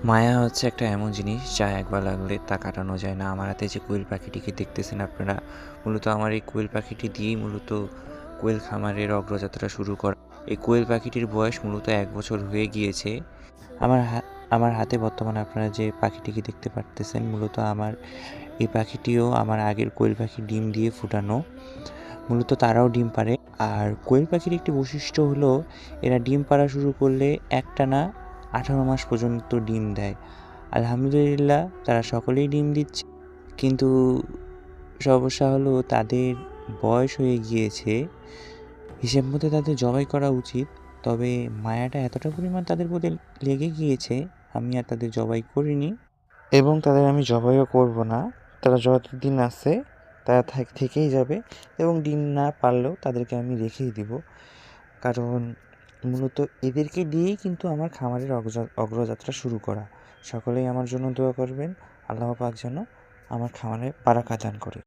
মায়া হচ্ছে একটা এমন জিনিস যা একবার লাগলে তা কাটানো যায় না। আমার হাতে যে কোয়েল পাখিটিকে দেখতেছেন আপনারা, মূলত আমার এই কোয়েল পাখিটি দিয়েই মূলত কোয়েল খামারের অগ্রযাত্রা শুরু করা। এই কোয়েল পাখিটির বয়স মূলত ১ বছর হয়ে গিয়েছে। আমার হা আমার হাতে বর্তমানে আপনারা যে পাখিটিকে দেখতে পারতেছেন, মূলত আমার এই পাখিটিও আমার আগের কোয়েল পাখির ডিম দিয়ে ফুটানো। মূলত তারাও ডিম পাড়ে। আর কোয়েল পাখির একটি বৈশিষ্ট্য হলো এরা ডিম পাড়া শুরু করলে একটানা ১৮ মাস পর্যন্ত ডিম দেয়। আলহামদুলিল্লাহ তারা সকলেই ডিম দিচ্ছে। কিন্তু সমস্যা হলো তাদের বয়স হয়ে গিয়েছে। হিসেব মতো তাদের জবাই করা উচিত। তবে মায়াটা এতটা পরিমাণ তাদের প্রতি লেগে গিয়েছে, আমি আর তাদের জবাই করিনি এবং তাদের আমি জবাইও করব না। তারা যতদিন আছে তারা থেকেই যাবে এবং ডিম না পারলেও তাদেরকে আমি রেখেই দিব। কারণ মূলত এদেরকে দিয়েই কিন্তু আমার খামারের অগ্রযাত্রা শুরু করা। সকলেই আমার জন্য দোয়া করবেন। আল্লাহ পাক যেন আমার খামারে বারাকা দান করে।